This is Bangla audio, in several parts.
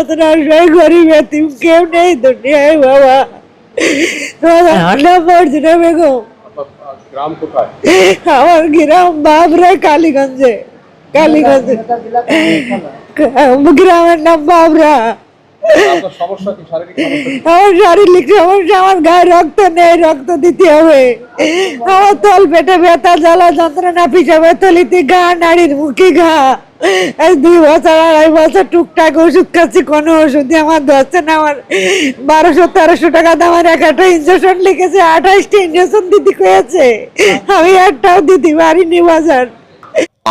মতন অসহায় গরিব এতিম কেউ নেই দুনিয়ায় বাবা। মর্জিনা বেগম। গ্রাম কোথায়? আমার গ্রাম বাবরা, কালীগঞ্জে। কালীগঞ্জে গ্রামের নাম বাবরা। আপনার সমস্যা কি? শারীরিক সমস্যা কি? আমার শারীরিক সমস্যা, আমার গায়ে রক্ত নেই, রক্ত দিতে হবে। আমার তল পেটে ব্যথা, জ্বালা যন্ত্রণা, পিছাবে তলিতে ঘা, নাড়ির মুখে ঘা। এই 2 বছর 2.5 বছর টুকটাক ওষুধ খাচ্ছি, কোনো ওষুধই আমার ধরছে না। আমার 1200-1300 টাকা দামের একটা ইঞ্জেকশন লিখেছে, 28টা ইঞ্জেকশন দিতে হয়েছে, আমি একটাও দিতে পারিনি বাজার।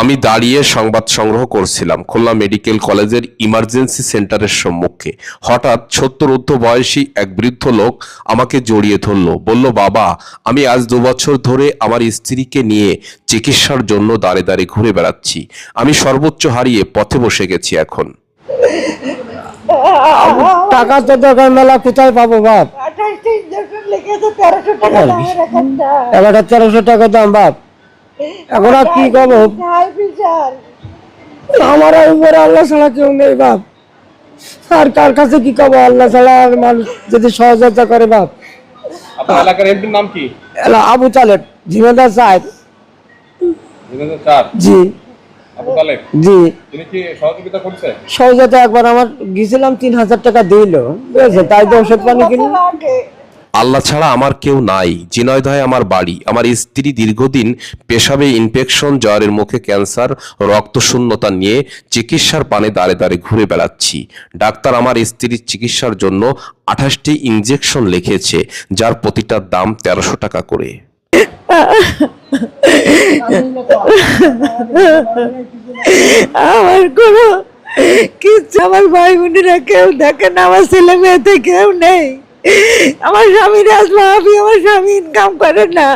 আমি দাঁড়িয়ে সংবাদ সংগ্রহ করছিলাম খুলনা মেডিকেল কলেজের ইমার্জেন্সি সেন্টারের সম্মুখে। হঠাৎ 70 ঊর্ধ্ব বয়সী এক বৃদ্ধ লোক আমাকে জড়িয়ে ধরলো, বলল, বাবা, আমি আজ 2 বছর ধরে আমার স্ত্রীকে নিয়ে চিকিৎসার জন্য দাঁড়ে দাঁড়ে ঘুরে বেড়াচ্ছি। আমি সর্বোচ্চ হারিয়ে পথে বসে গেছি এখন। টাকা তো দোকান মেলা কোথায় পাবো বাপ? 28টা ইঞ্জেকশন লিখেছে, 1300 টাকা দামের একটা। এবারে 1300 টাকা দাম বাপ। এখন আর কি করবো? আমার উপরে আল্লাহ ছাড়া কেউ নেই বাপ। আর কার কাছে কি করবো? আল্লাহ ছাড়া আর মানুষ যদি সহযোগিতা করে বাপ। আপনার এলাকার এমপির নাম কি? আবু তালেব, জিম্মেদার সাহেব। জি আবু তালেব, জি। তিনি কি সহযোগিতা করছে? সহযোগিতা একবার আমার গেছিলাম, 3000 টাকা দিল, বুঝেছে, তাই তো ওষুধ পানি কিনি। আল্লাহ ছাড়া আমার কেউ নাই। ঝিনাইদহে আমার বাড়ি। আমার স্ত্রী দীর্ঘদিন পেশাবে ইনফেকশন, জ্বরের মুখে ক্যান্সার, রক্তশূন্যতা নিয়ে চিকিৎসার পানে দাঁড়ে দাঁড়ে ঘুরে বেড়াচ্ছি। ডাক্তার আমার স্ত্রীর চিকিৎসার জন্য 28টি ইনজেকশন লিখেছে, যার প্রতিটার দাম 1300 টাকা করে। আমার কোনো কিচ্ছু, আমার ভাই বোনেরা কেউ দেখে না, আমার ছেলে মেয়েতে কেউ নেই। আমার স্বামী রাজমাহাবি, আমার স্বামী ইনকাম করে না।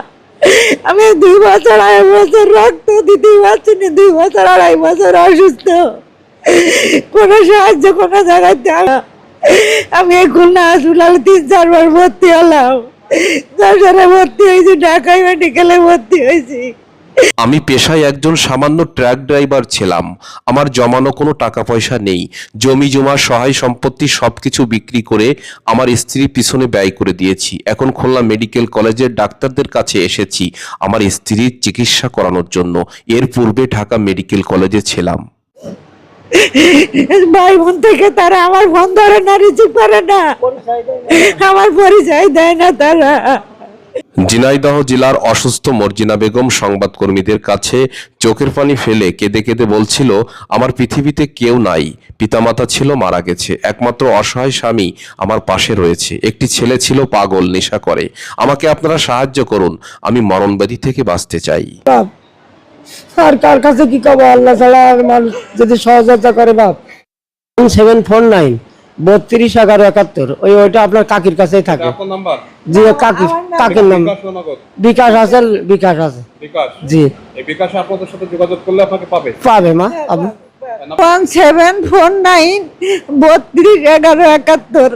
আমি 2 বছর 2.5 বছর রক্ত দিতে পারছি না, 2 বছর 2.5 বছর অসুস্থ, কোনো সাহায্য কোনো জায়গাতে। আমি এই খুলনা হাসপাতালে 3-4 বার ভর্তি হলাম, যশোরে ভর্তি হয়েছি, ঢাকায় মেডিকেলে ভর্তি হয়েছি। আমি পেশায় একজন সামান্য ট্রাক ড্রাইভার ছিলাম। আমার জমানো কোনো টাকা পয়সা নেই। জমি জমা, সহায় সম্পত্তি সবকিছু বিক্রি করে আমার স্ত্রীর পিছনে ব্যয় করে দিয়েছি। এখন খুলনা মেডিকেল কলেজের ডাক্তারদের কাছে এসেছি আমার স্ত্রীর চিকিৎসা করানোর জন্য। এর পূর্বে ঢাকা মেডিকেল কলেজে ছিলাম। ভাই বোন থেকে তারা আমার ফোন ধরে না, রিসিভ করে না, আমার পরিচয় দেয় না তারা। ঝিনাইদহ জেলার অসুস্থ মর্জিনা বেগম সংবাদকর্মীদের কাছে চোখের পানি ফেলে কেঁদে কেঁদে বলছিল, আমার পৃথিবীতে কেউ নাই। পিতামাতা ছিল, মারা গেছে। একমাত্র অসহায় স্বামী আমার পাশে রয়েছে। একটি ছেলে ছিল পাগল, নেশা করে। আমাকে আপনারা সাহায্য করুন, আমি মরণব্যাধি থেকে বাঁচতে চাই। আর কার কাছে কি করবো? আল্লাহ ছাড়া আর মানুষ যদি সহযোগিতা করে বাপ। 749 32 11 71, ওইটা আপনার কাকির কাছেই থাকে। আপনার নাম্বার? জি, কাকির নাম বিকাশ আছে। বিকাশ আছে, বিকাশ। জি। এই বিকাশে আপনাদের সাথে যোগাযোগ করলে আপনাকে পাবে মা। 1749 32 11 71।